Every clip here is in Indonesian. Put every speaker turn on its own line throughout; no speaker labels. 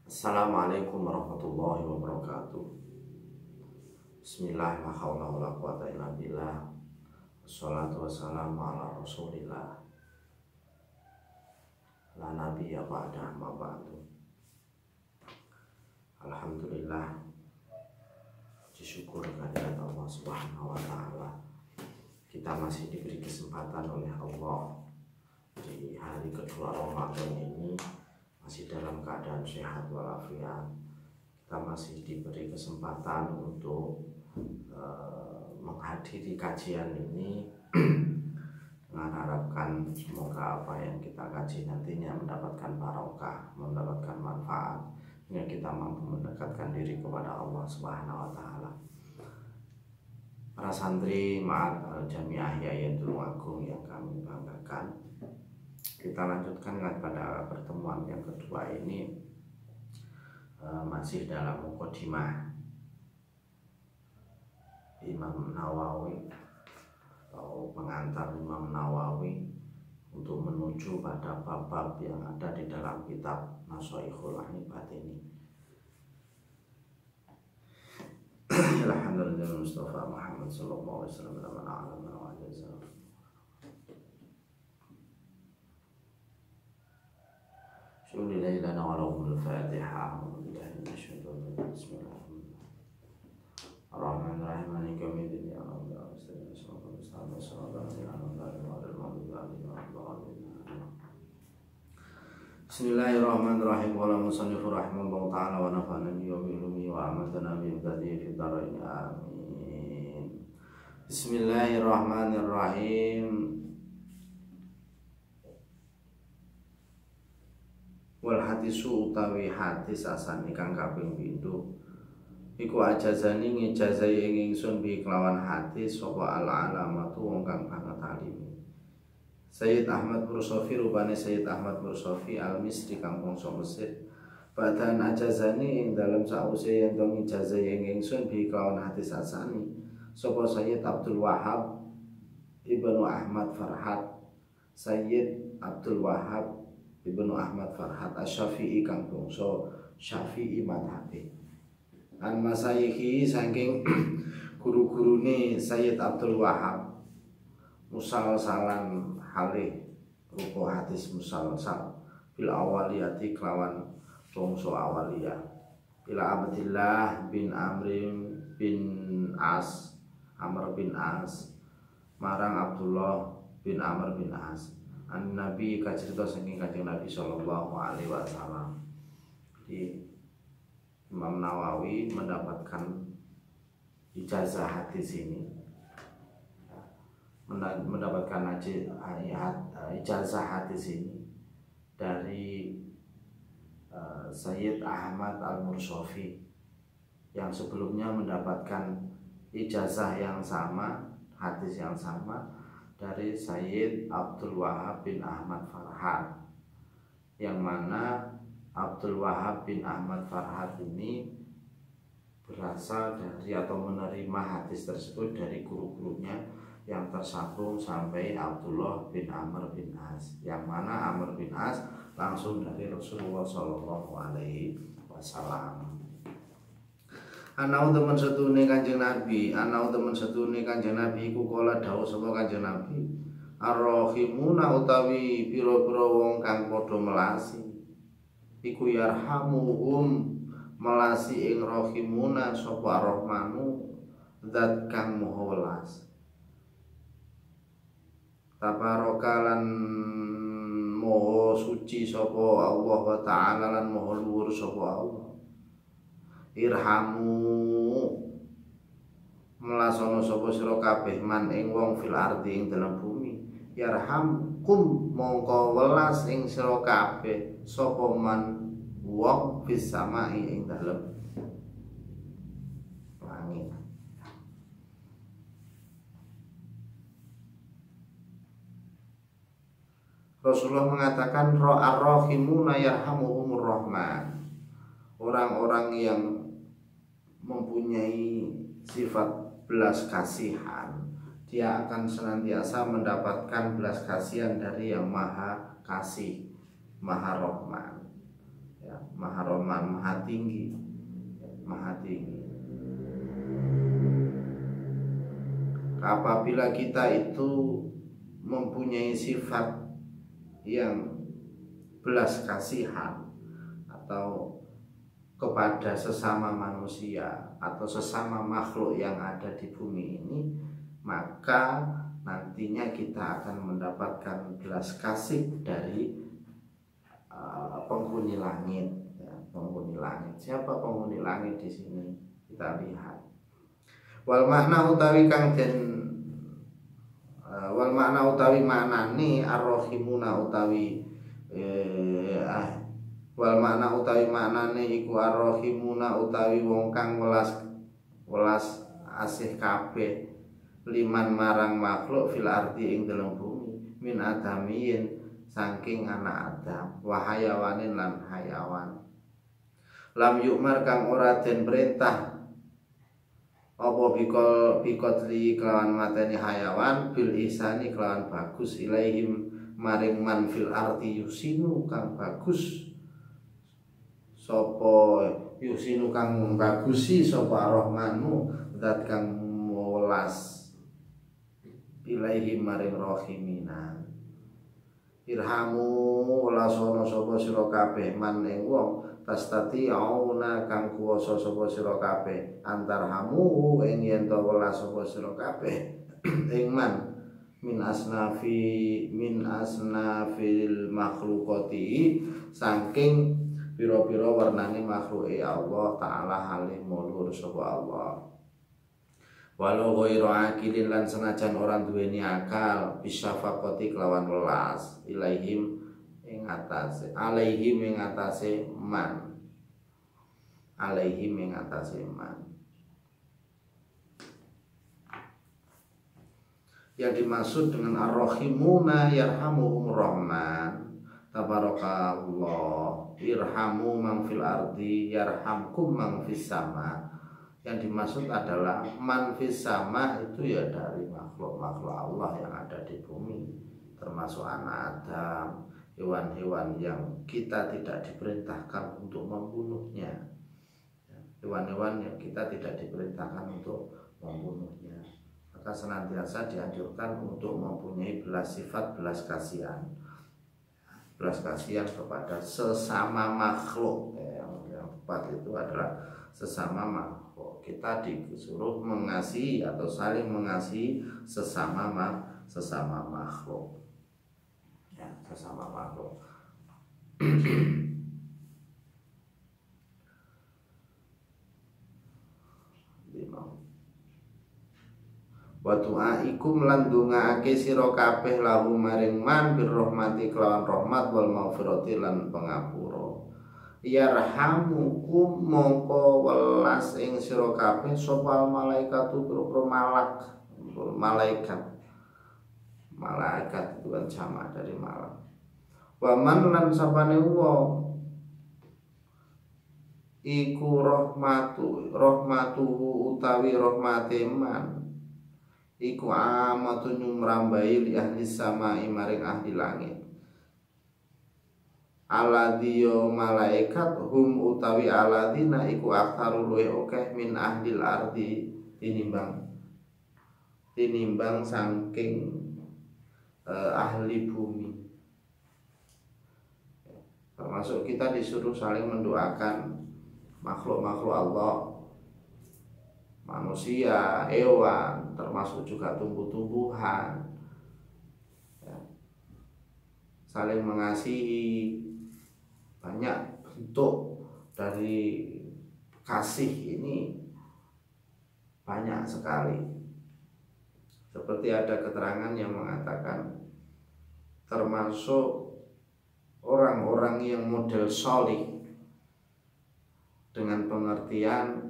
Assalamualaikum warahmatullahi wabarakatuh. Bismillah, la haula wala quwata illa billah. Wassalatu wassalamu ala rasulillah. La nabiyya ba'da ma ba'du. Alhamdulillah, disyukur kehadirat Allah Subhanahu wa taala. Kita masih diberi kesempatan oleh Allah di hari kedua Ramadan ini, masih dalam keadaan sehat walafiat. Kita masih diberi kesempatan untuk menghadiri kajian ini dengan harapkan semoga apa yang kita kaji nantinya mendapatkan barokah, mendapatkan manfaat, hingga kita mampu mendekatkan diri kepada Allah Subhanahu wa taala. Para santri Ma'had Al-Jami'ah Yayatul Agung yang kami banggakan, kita lanjutkan pada pertemuan yang kedua ini, masih dalam mukadimah Imam Nawawi atau pengantar Imam Nawawi untuk menuju pada bab-bab yang ada di dalam kitab Nashaikhul Ibad ini. Alhamdulillah Mustafa Muhammad sallallahu alaihi wasallam wa jazaa. Syukur lana wa lahumul Fatihah. Bismillahirrahmanirrahim. Maliki yaumiddin. Ya Rabbi, Bismillahirrahmanirrahim. Qala musannifur rahimahullahu ta'ala wa nafa'ana bi ilmihi wa amatana bi hidayatihi fid dharain. Amin. Bismillahirrahmanirrahim. Wal hadisu utawi hadis asane kang kaping pindho iku ajazani ngijazai ing ingsun bi kelawan hadis sapa al alamatu wong kang banget alime Sayyid Ahmad Mursofi, rupane Sayyid Ahmad Mursofi al Misri kang bangsa Mesir. Badan ajazani ing dalem sause yen to ngijazai ing ingsun bi kelawan hadis asani sapa Sayyid Abdul Wahhab Ibnu Ahmad Farhat. Sayyid Abdul Wahhab Ibnu Ahmad Farhat Asy-Syafi'i kang bangsa Syafi'i madhabe. An masayikhi saking guru-gurune Sayyid Abdul Wahhab musalsalan halih rupa hadis musalsal bil awaliyati kelawan bangsa awaliyah ila Abdillah bin Amr bin As marang Abdullah bin Amr bin As an Nabi kacerita saking Kanjeng Nabi sallallahu alaihi wasallam. Di Imam Nawawi mendapatkan ijazah hadis ini, mendapatkan ijazah hadis ini dari Sayyid Ahmad Al-Mursofi yang sebelumnya mendapatkan ijazah yang sama, hadis yang sama dari Sayyid Abdul Wahhab bin Ahmad Farhat, yang mana Abdul Wahhab bin Ahmad Farhat ini berasal dari atau menerima hadis tersebut dari guru-gurunya yang tersambung sampai Abdullah bin Amr bin As, yang mana Amr bin As langsung dari Rasulullah Shallallahu Alaihi Wasallam. Anau teman setune Kanjeng Nabi, iku kala dawuh sapa Kanjeng Nabi, ar-rahimuna utawi pira-pira wong kang padha melasi iku yarhamuhum melasi ing rahimuna sapa ar-rahmanu zat kang maha welas. Tabarakalan maha suci sapa Allah wa ta'ala lan maha luhur sapa Allah. Irhamu melasono sapa sira kabeh man ing wong fil ardi ing dalam bumi. Yarhamkum mongko welas ing sira kabeh sapa man wong fis samai ing dalem langit. Rasulullah mengatakan ar-rahimuna yarhamuhumur rahman. Orang-orang yang mempunyai sifat belas kasihan, dia akan senantiasa mendapatkan belas kasihan dari yang maha kasih, maha rahman, ya, maha rahman, maha tinggi, maha tinggi. Apabila kita itu mempunyai sifat yang belas kasihan atau kepada sesama manusia atau sesama makhluk yang ada di bumi ini, maka nantinya kita akan mendapatkan belas kasih dari penghuni langit. Ya, penghuni langit. Siapa penghuni langit di sini? Kita lihat. Wal makna utawi kang den wal makna utawi maknane ar-rahimuna utawi wal makna utawi maknane iku ar-rahimuna utawi wong kang welas asih kabeh liman marang makhluk fil ardi ing dalam bumi min adamiyin saking anak Adam wa hayawanin lan hayawan lam yukmar kang ora den perintah apa bikotli kelawan mateni hayawan bil ihsani kelawan bagus ilaihim maring man fil arti yusinu kang bagus sapa yusinu kang bagusi sapa rahmanu zat kang welas ilaihim maring rahimina irhamu welasono sapa sira kabeh man ing wong tastati auna kang kuwasa sapa sira kabeh antarhamu ing yen to welas sapa sira kabeh ing man min asnafil makhluqati saking pira-pira warnane makhluke Allah taala halim mulur sapa Allah walau ghairu akilin lan senajan orang duweni akal bisyafaqati kelawan welas ilaihim ing atase alaihim ing atase man alaihim ing atase man. Yang dimaksud dengan ar-rahimuna yarhamuhum rahman tabarakallah irhamu man fil ardi yarhamkum man fis sama. Yang dimaksud adalah man fis sama itu ya dari makhluk-makhluk Allah yang ada di bumi, termasuk anak Adam, hewan-hewan yang kita tidak diperintahkan untuk membunuhnya, hewan-hewan yang kita tidak diperintahkan untuk membunuhnya. Maka senantiasa dianjurkan untuk mempunyai sifat belas kasihan kepada sesama makhluk. Yang tepat itu adalah sesama makhluk. Kita disuruh mengasihi atau saling mengasihi sesama makhluk. Ya, sesama makhluk. Wa du'aikum lan ndongaake sira kabeh lahu maring man birrahmati kelawan rahmat wal maghfirati lan pangapura. Yarhamukum mongko welas ing sira kabeh sapa malaikatu malaikat itu kan jamak dari malak. Wa man lan sapane wong iku rahmatuhu utawi rahmate man iku amatun nyumrambai li ahli samai maring ahli langit aladhiyo malaikat hum utawi aladhina iku aktharu luwih akeh min ahlil ardi tinimbang saking ahli bumi. Termasuk kita disuruh saling mendoakan makhluk-makhluk Allah, manusia, hewan, termasuk juga tumbuh-tumbuhan, ya. Saling mengasihi. Banyak bentuk dari kasih ini, banyak sekali. Seperti ada keterangan yang mengatakan termasuk orang-orang yang model solih dengan pengertian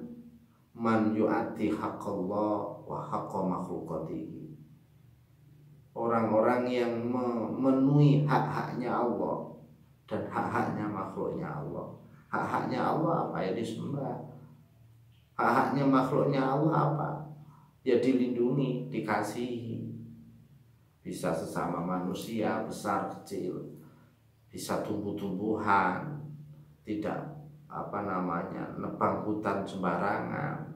man yu'ati haqqallah wa haqqa makhlukatihi, orang-orang yang memenuhi hak-haknya Allah dan hak-haknya makhluknya Allah. Hak-haknya Allah apa? Ya disembah. Hak-haknya makhluknya Allah apa? Ya dilindungi, dikasihi. Bisa sesama manusia besar kecil, bisa tumbuh-tumbuhan, tidak nebang hutan sembarangan,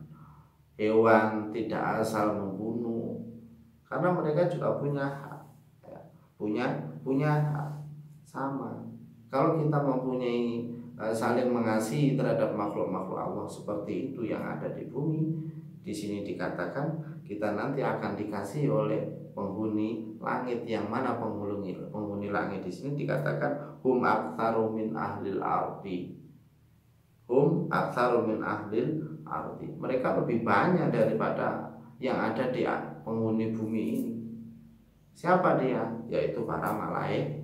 hewan tidak asal membunuh, karena mereka juga punya hak, ya, punya hak sama. Kalau kita mempunyai saling mengasihi terhadap makhluk-makhluk Allah seperti itu yang ada di bumi, di sini dikatakan kita nanti akan dikasih oleh penghuni langit. Yang mana penghuni langit di sini dikatakan hum aktsaru min ahlil ardi. Hum aktsaru min ahlil ardi. Mereka lebih banyak daripada yang ada di penghuni bumi ini. Siapa dia? Yaitu para malaikat.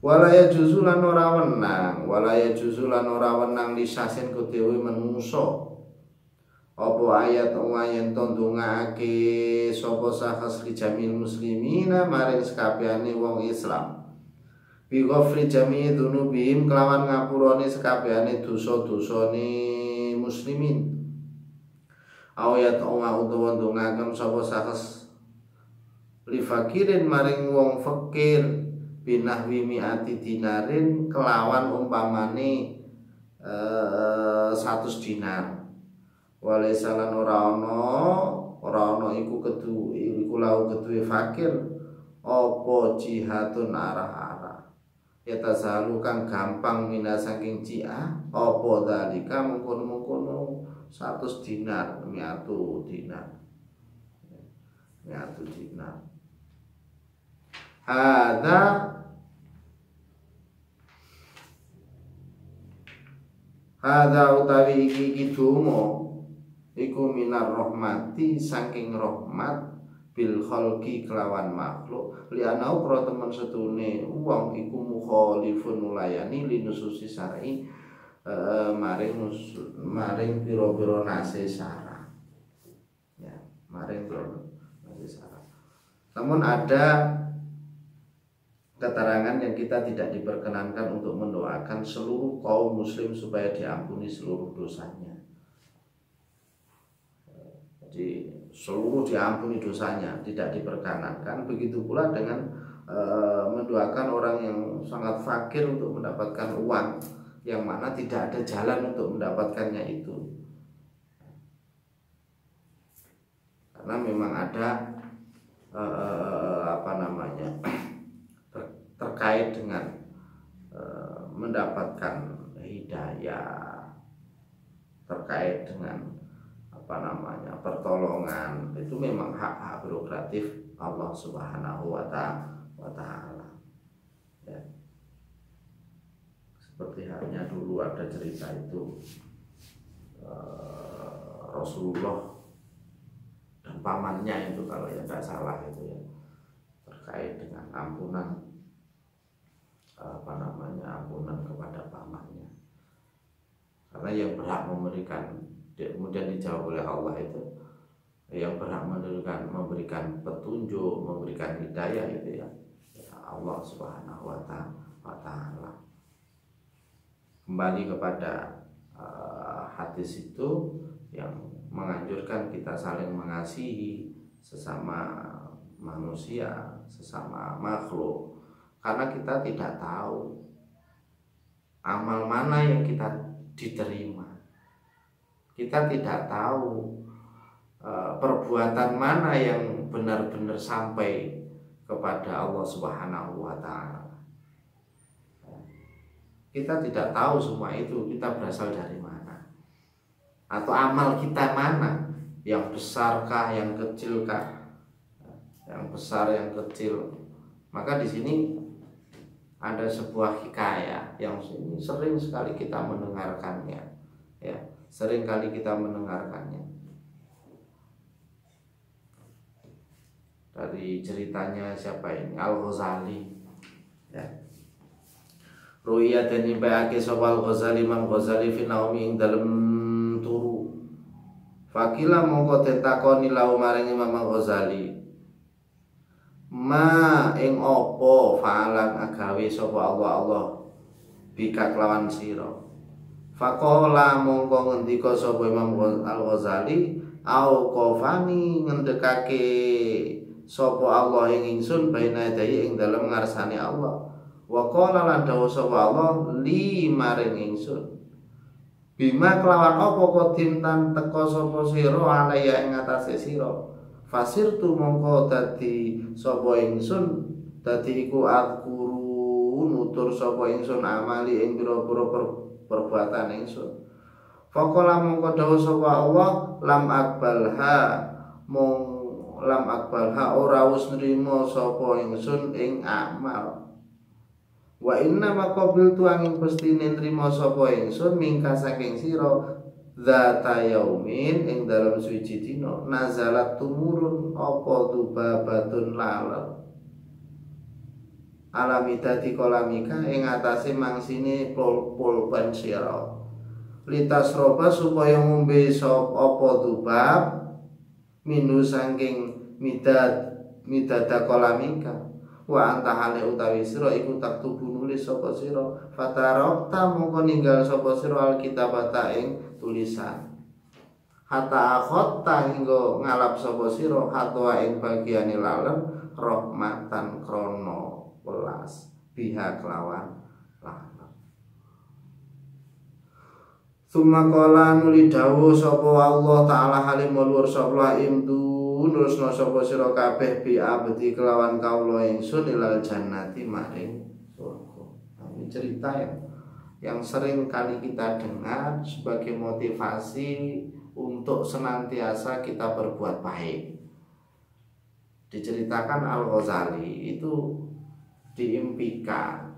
Walaya juzulan ora wenang lisasin kudewi menungso apa ayat yen tondongake sapa sakas li jamil muslimina maring sekabehane wong Islam bi ghafri jami' dzunubihim kelawan ngapurane sekabehane dosa-dosane muslimin ayat utawa ndongaken sapa sakas li fakirin maring wong fakir binahwi mi'ati dinarin kelawan umpamane 100 dinar. Walaisalan ora ana iku lau keduwe fakir apa jihadun arah-arah. Ya tasalu kang gampang mina saking jiah apa dalika mengkono-mengkono 100 dinar, 100 dinar. 100 dinar. Hadza utawi iki donga iku minar rahmati saking rahmat bil khalqi kelawan makhluk liana ukra temen setune wong iku mukhalifun nulayani linususi syar'i maring pira-pira nase syara. Ya, maring pira nase syara. Namun ada keterangan yang kita tidak diperkenankan untuk mendoakan seluruh kaum muslim supaya diampuni seluruh dosanya. Jadi seluruh diampuni dosanya tidak diperkenankan. Begitu pula dengan mendoakan orang yang sangat fakir untuk mendapatkan uang yang mana tidak ada jalan untuk mendapatkannya itu. Karena memang ada terkait dengan mendapatkan hidayah, terkait dengan pertolongan, itu memang hak-hak prerogatif Allah Subhanahu wa Ta'ala. Ya. Seperti halnya dulu ada cerita itu Rasulullah dan pamannya itu, kalau ya tidak salah itu ya, terkait dengan ampunan kepada pamannya, karena yang berhak memberikan, kemudian dijawab oleh Allah itu, yang berhak memberikan petunjuk, memberikan hidayah itu ya Allah Subhanahu wa Ta'ala. Kembali kepada hadis itu yang menganjurkan kita saling mengasihi sesama manusia, sesama makhluk, karena kita tidak tahu amal mana yang kita diterima. Kita tidak tahu perbuatan mana yang benar-benar sampai kepada Allah Subhanahu wa Ta'ala. Kita tidak tahu semua itu, kita berasal dari mana, atau amal kita mana, yang besarkah, yang kecilkah, yang besar, yang kecil. Maka di sini ada sebuah hikayah yang sering sekali kita mendengarkannya, ya, sering kali kita mendengarkannya. Dari ceritanya siapa ini? Al-Ghazali, ya. Ru'ya dan ibaake sapa Al-Ghazali, Imam Ghazali fi naumi ing dalem turu. Fakila mongko tetakoni lau maring Imam Ghazali, ma ing opo fa'alan agawe sapa Allah bika kelawan sira. Faqala mongko ngendika sapa Imam Al-Ghazali, au qafani ngendekake sapa Allah ing ingsun baina daya ing dalem ngarsane Allah. Wa qala lan dawuh sapa Allah li maring ingsun bima kelawan apa kodim tan teka sapa sira alaya ing atase sira fasirtu mongko dadi sapa ingsun dadi iku adkuru nutur sapa ingsun amali ing pira-pira perbuatan ingsun. Faqala mongko dawuh sapa Allah lam akbalha ora wis nrimo sapa ingsun ing amal. Wa inna maqabiltu angin pestine nrimo sapa ingsun mingka saking sira zata yaumin ing dalam suci dina nazalat tumurun apa tubabatun lalat alamidati kolamika ing atase mangsine pulpen sira litas roba supaya ngombe sop apa tubab minu saking midada kolamika wa antahale utawi sira iku tak tubuh nulis sapa sira fatarokta mongko ninggal sapa sira alkitabata ing tulisan hatta akhotta hingga ngalap sapa sira hatwa ing bagiane lalem rahmatan krono welas biha kelawan Sumakola nuli dawuh sapa Allah taala halim mulur sapa imdu nurusna sapa sira kabeh bi abdi kelawan kawula ingsun ilal jannati maring surga. Ini cerita yang sering kali kita dengar sebagai motivasi untuk senantiasa kita berbuat baik. Diceritakan Al-Ghazali itu diimpikan.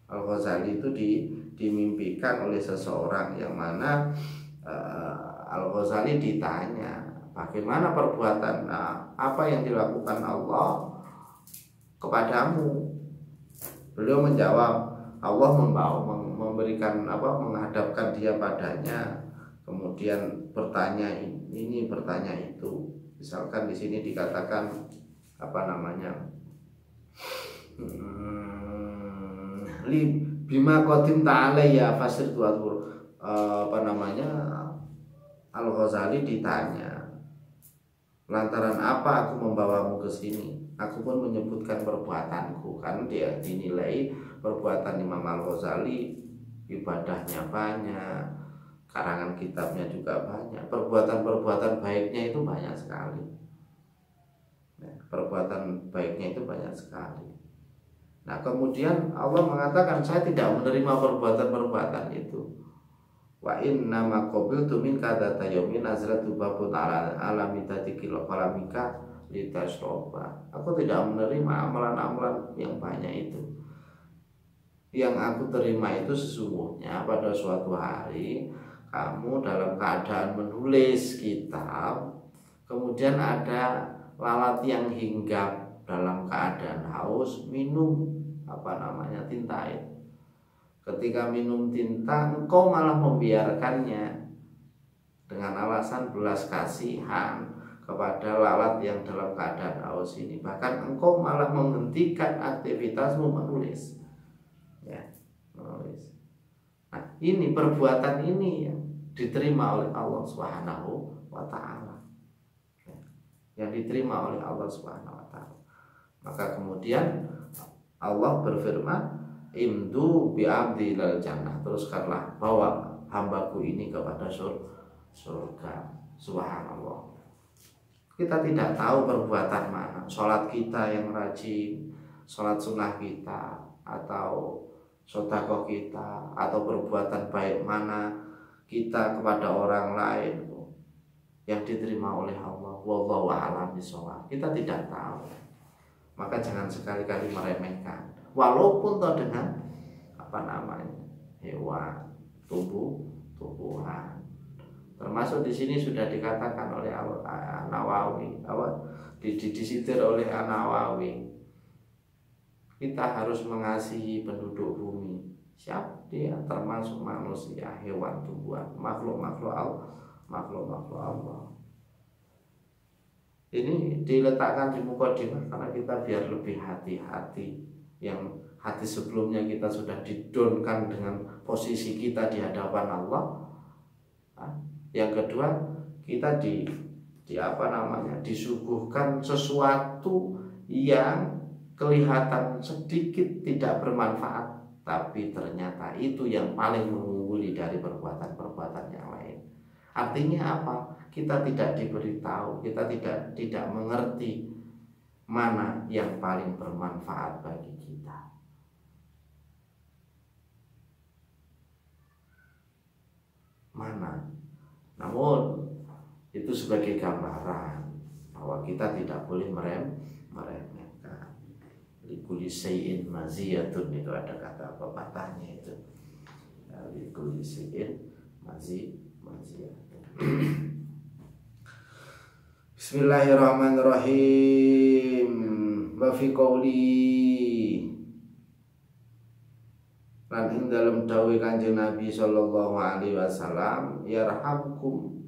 Al-Ghazali itu dimimpikan oleh seseorang yang mana Al-Ghazali ditanya bagaimana perbuatan apa yang dilakukan Allah kepadamu. Beliau menjawab Allah memberikan menghadapkan dia padanya, kemudian bertanya ini bertanya itu. Misalkan di sini dikatakan bima qadim ta'ala ya fasir tuatur Al-Ghazali ditanya lantaran apa aku membawamu ke sini. Aku pun menyebutkan perbuatanku, kan dia dinilai perbuatan Imam Al-Ghazali ibadahnya banyak, karangan kitabnya juga banyak, perbuatan-perbuatan baiknya itu banyak sekali. Perbuatan baiknya itu banyak sekali. Nah kemudian Allah mengatakan saya tidak menerima perbuatan-perbuatan itu. Wa inna ma qabiltu min kadata yaumin azratu babun ala alamidati kolamika litasroba. Aku tidak menerima amalan-amalan yang banyak itu. Yang aku terima itu sesungguhnya pada suatu hari kamu dalam keadaan menulis kitab, kemudian ada lalat yang hinggap dalam keadaan haus minum tinta itu. Ketika minum tinta engkau malah membiarkannya dengan alasan belas kasihan kepada lalat yang dalam keadaan haus ini. Bahkan engkau malah menghentikan aktivitasmu menulis, menulis. Nah ini perbuatan ini yang diterima oleh Allah Subhanahu wa Ta'ala, yang diterima oleh Allah Subhanahu wa Ta'ala. Maka kemudian Allah berfirman imdu bi'abdi lal jannah, teruskanlah bawa hambaku ini kepada surga. Subhanallah. Kita tidak tahu perbuatan mana, sholat kita yang rajin, sholat sunnah kita, atau sedekah kita, atau perbuatan baik mana kita kepada orang lain yang diterima oleh Allah. Wallahu a'lam bishawab. Kita tidak tahu. Maka jangan sekali-kali meremehkan, walaupun toh dengan hewan, tumbuhan. Termasuk di sini sudah dikatakan oleh An-Nawawi, disitir oleh An-Nawawi, kita harus mengasihi penduduk bumi. Siapa dia? Termasuk manusia, hewan, tumbuhan, makhluk-makhluk Allah. Ini diletakkan di mukadimah karena kita biar lebih hati-hati. Yang hati sebelumnya kita sudah didonkan dengan posisi kita di hadapan Allah. Yang kedua, kita disuguhkan sesuatu yang kelihatan sedikit tidak bermanfaat, tapi ternyata itu yang paling mengungguli dari perbuatan-perbuatan yang lain. Artinya apa? Kita tidak diberitahu, kita tidak mengerti mana yang paling bermanfaat bagi kita. Mana? Namun itu sebagai gambaran bahwa kita tidak boleh meremehkan. Likuli syai'in maziyatun, itu ada kata pepatahnya itu. Likuli syai'in maziyatun. Bismillahirrahmanirrahim. Wa fi qouli, lan ing dalem dawuh Kanjeng Nabi sallallahu alaihi wasallam, yarhamkum.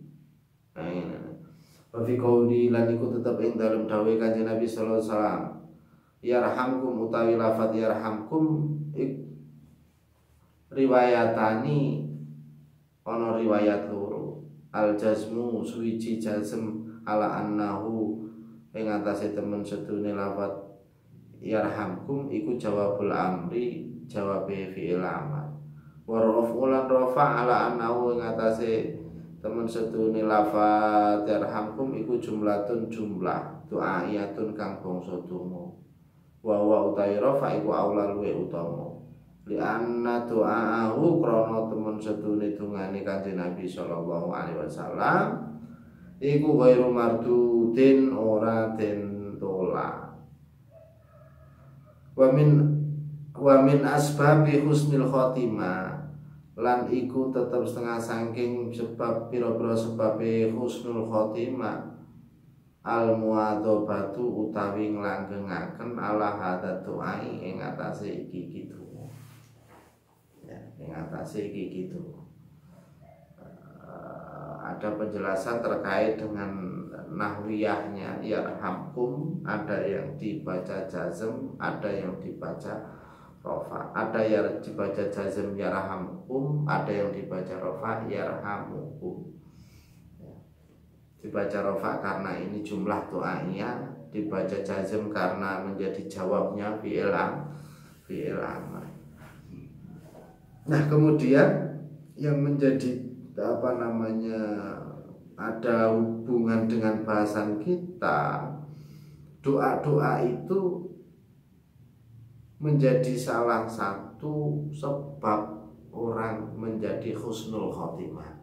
Wa fi qouli, lan iku tetep ing dalem dawuh Kanjeng Nabi sallallahu alaihi wasallam, yarhamkum utawi lafadz yarhamkum riwayatani, ana riwayat loro. Al jazmu suwiji jazm ala annahu ing atase temen sedune lafadz yarhamkum iku jawabul amri, jawabe fi'il amr. Wa raf'ulan rafa ala annahu ing atase temen sedune lafadz yarhamkum iku jumlatun jumlah du'aiyatun kang bangsa donga. Wa utawi rafa iku aula luwe utama. Li anna du'aahu krana temen sedune dungane Kanjeng Nabi sallallahu alaihi wasallam iku ghairu mardudin, ora den tolak. Wa min asbabi husnil khotimah, lan iku tetep setengah saking sebab pira-pira sebabe husnul khotimah al muadzabatu utawi nglanggengaken ala hadza du'ai ing atase iki gitu. Ya, ing atase iki gitu. Ada penjelasan terkait dengan nahwiyahnya yarhamkum, ada yang dibaca jazm, ada yang dibaca rofa, ada yang dibaca jazm yarhamkum, ada yang dibaca rofa yarhamukum. Dibaca rofa karena ini jumlah doanya, dibaca jazm karena menjadi jawabnya fi'il amr. Nah, kemudian yang menjadi ada hubungan dengan bahasan kita, doa-doa itu menjadi salah satu sebab orang menjadi husnul khotimah.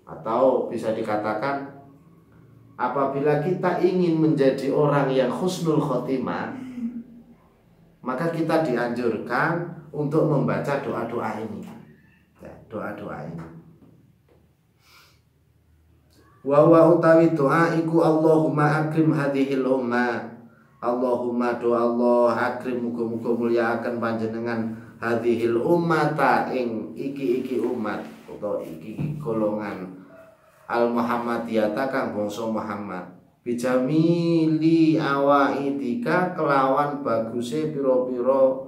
Atau bisa dikatakan, apabila kita ingin menjadi orang yang husnul khotimah, maka kita dianjurkan untuk membaca doa-doa ini. Doa-doa ini. Wa utawi doa iku Allahumma akrim hadhil ummah. Allahumma do Allah akrim, muga-muga mulyakaken panjenengan hadhil ummata ing iki umat utawa iki golongan al Muhammadiyata kang bangsa Muhammad. Bijamili awaidika, kelawan baguse pira-pira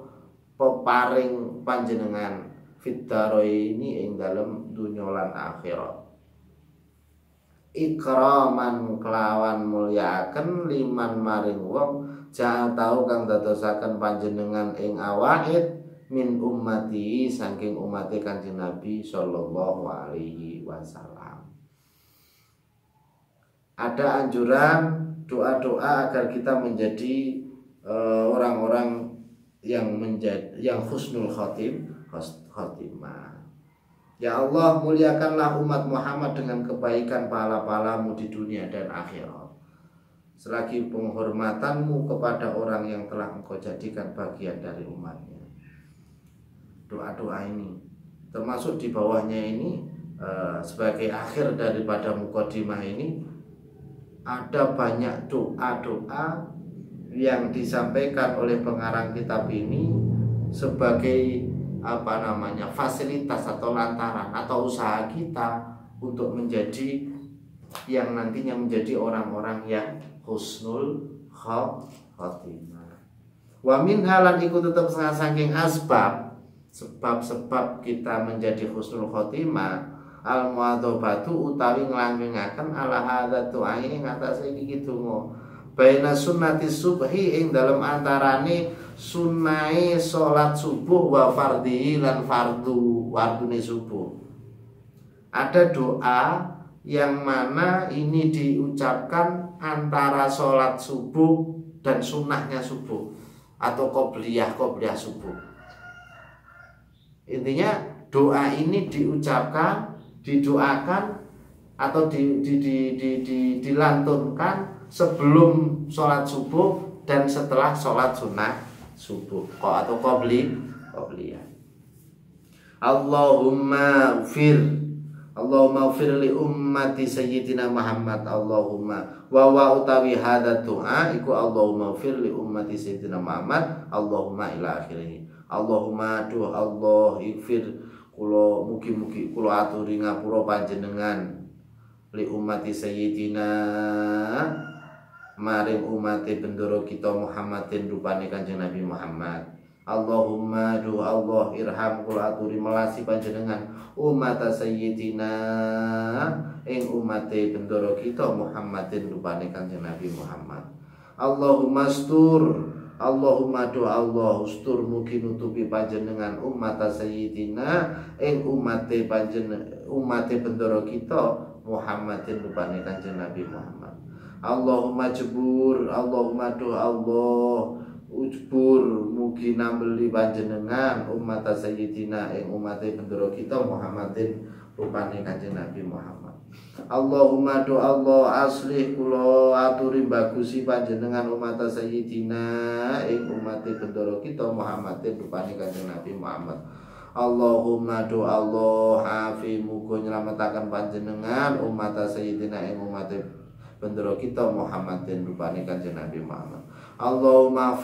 peparing panjenengan fitaro ini ing dalem dunya lan akhirat. Ikraman kelawan mulyakaken liman maring wong ja tau kang dadosaken panjenengan ing awaid min ummati saking umate Kanjeng Nabi sallallahu alaihi wasallam. Ada anjuran doa-doa agar kita menjadi orang-orang yang husnul khotimah. Ya Allah, muliakanlah umat Muhammad dengan kebaikan pahala-pahalamu di dunia dan akhirat, selagi penghormatanmu kepada orang yang telah engkau jadikan bagian dari umatnya. Doa-doa ini termasuk di bawahnya ini sebagai akhir daripada mukadimah ini, ada banyak doa-doa yang disampaikan oleh pengarang kitab ini sebagai fasilitas atau lantaran atau usaha kita untuk menjadi yang nantinya menjadi orang-orang yang husnul khotimah. Wa min halan iku tetap saking sebab kita menjadi husnul khotimah al muadzabatu utawi nglanggengaken ala hadza doa ing atase iki donga baina sunnati subhi ing dalam antarane sunnahe salat subuh wa fardhi lan fardune subuh. Ada doa yang mana ini diucapkan antara sholat subuh dan sunnahnya subuh atau qobliyah subuh. Intinya doa ini didoakan atau dilantunkan sebelum sholat subuh dan setelah sholat sunnah subuh atau qobliyah. Allahumma ufir li ummati sayyidina Muhammad. Allahumma wa utawi hadza doa iku Allahumma ufir li ummati sayyidina Muhammad. Allahumma ila akhirih. Allahumma du Allah ifir kula mugi-mugi kula aturi ngapura panjenengan li ummati sayyidina maring umate bendoro kita Muhammadin rupane Kanjeng Nabi Muhammad. Allahumma du Allah irham kula aturi melasi panjenengan umat sayyidina ing umate bendoro kita Muhammadin rupane Kanjeng Nabi Muhammad. Allahumma astur Allahumma do Allah ustur mugi nutupi panjenengan umat sayyidina ing umate bendoro kita Muhammadin rupane Kanjeng Nabi Muhammad. Allahumma jebur Allahumma do Allah ujbur mugi nambeli panjenengan umat sayyidina ing umate bendoro kita Muhammadin rupane Kanjeng Nabi Muhammad. Allahumma do Allah aslih kula aturi bagusi panjenengan umat sayyidina ing umate bendoro kita Muhammadin rupane Kanjeng Nabi Muhammad. Allahumma do Allah afi muga nylametaken panjenengan umat sayyidina ing umate bendoro kita Muhammadin rupane Kanjeng Nabi Muhammad. Allahumma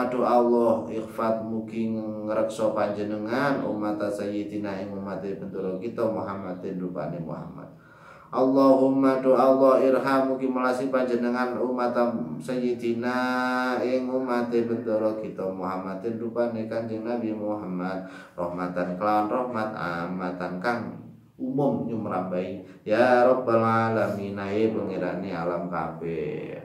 do Allah ikhfat mugi ngreksa panjenengan umat sayyidina ing umat bendoro kita Muhammadin rupane Muhammad. Allahumma do Allah irham mugi melasi panjenengan umat sayyidina ing umat bendoro kita Muhammadin rupane Kanjeng Nabi Muhammad. Rahmatan kelawan rahmat amatan kang umum nyumrambai ya rabbal alamin ae pengirane alam kabeh.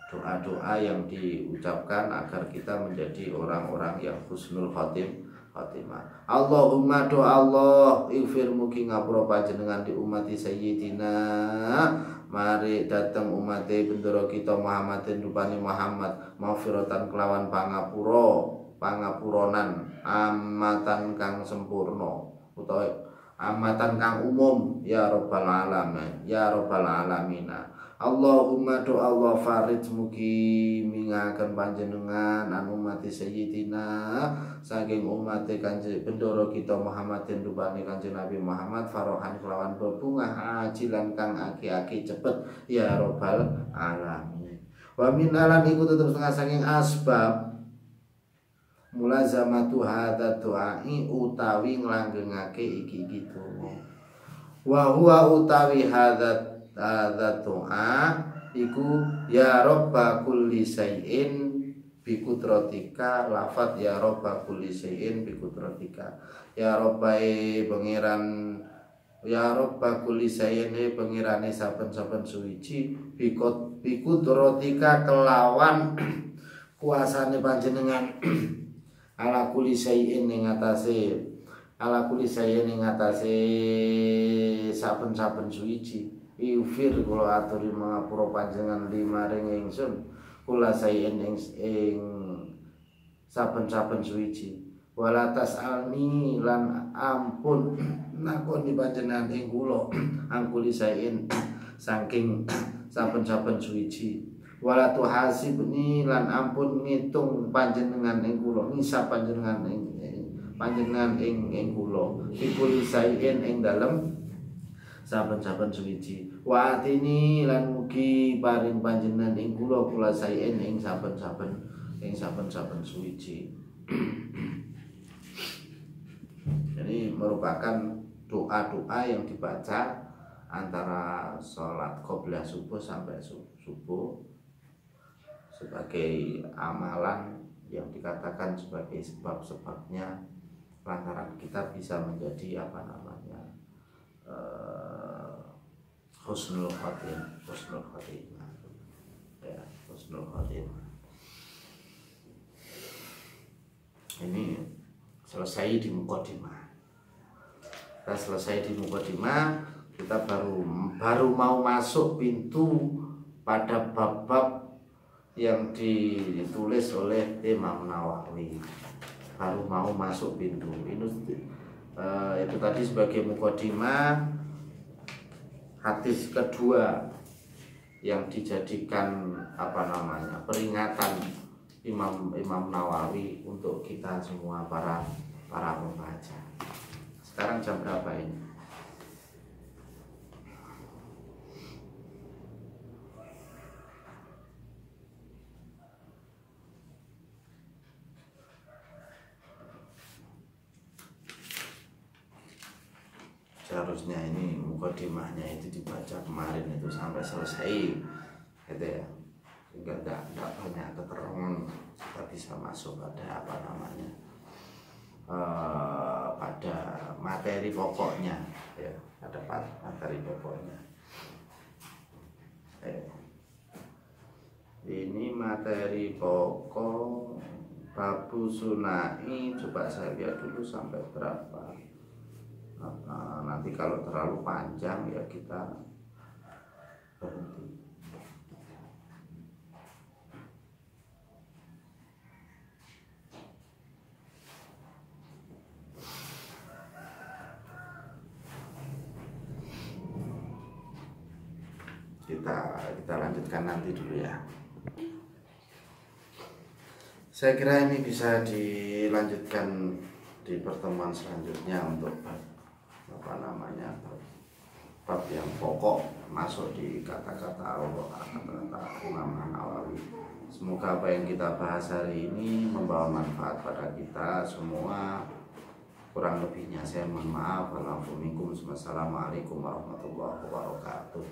Doa-doa yang diucapkan agar kita menjadi orang-orang yang husnul khotimah. Allahumma do Allah ighfir mugi ngapura panjenengan di umati sayyidina mari dateng umate bendoro kita Muhammadin rupane Muhammad maghfiratan kelawan pangapuronan amatan kang sempurna utawa amatan kang umum ya rabbal alamin ya rabbal alamin. Allahumma do Allah farid mugi mingaken panjenengan anu umati sayyidina saking umate Kanjeng bendoro kita Muhammadin rupane Kanjeng Nabi Muhammad farohan kelawan bebungah ajilan kang aki-aki cepet ya rabbal alamin. Wa min alan iku tetep setengah saking asbab mulazamatu hadza du'ai utawi nglanggengake iki gitu. Wa huwa utawi hadza doa iku ya robba kulli syai'in bi kudratika lafat ya robba kulli syai'in bi kudratika ya robbae pangeran ya robba kulli syai'in pangirane saben-saben suwiji bi kudratika kelawan kuasane panjenengan ala kulli syai'in ing atase saben-saben suwiji. Iufir kula aturi mangapura panjenengan limaring ingsun kula sayen ing saben-saben suwiji wala tasalni lan ampun nakoni panjenengan ing kula angkuli sayen saking saben-saben suwiji wala tuhasibni lan ampun ngitung panjenengan ing kula ngisap panjenengan ing kula dikuli sayen ing dalem saben-saben suwiji wa atini lan mugi paring panjenengan ing kula saen ing saben-saben suwiji. Jadi merupakan doa-doa yang dibaca antara sholat qobliyah subuh sampai subuh sebagai amalan yang dikatakan sebagai sebab-sebabnya lantaran kita bisa menjadi husnul khotimah ya, husnul khotimah. Ini selesai di mukadimah. Kita selesai di mukadimah, kita baru mau masuk pintu pada bab-bab yang ditulis oleh Imam Nawawi. Baru mau masuk pintu ini, itu tadi sebagai mukadimah. Hadis kedua yang dijadikan peringatan Imam Nawawi untuk kita semua para pembaca. Sekarang jam berapa ini? Seharusnya ini mukadimahnya itu dibaca kemarin itu sampai selesai gitu ya, sehingga tidak banyak keterangan, kita bisa masuk pada pada materi pokoknya ya, pada materi pokoknya. Ini materi pokok babu sunai, coba saya lihat dulu sampai berapa. Nanti kalau terlalu panjang ya kita berhenti. Kita lanjutkan nanti dulu ya. Saya kira ini bisa dilanjutkan di pertemuan selanjutnya untuk bab yang pokok masuk di kata-kata Imam Nawawi. Semoga apa yang kita bahas hari ini membawa manfaat pada kita semua. Kurang lebihnya saya mohon maaf. Wassalamualaikum warahmatullahi wabarakatuh.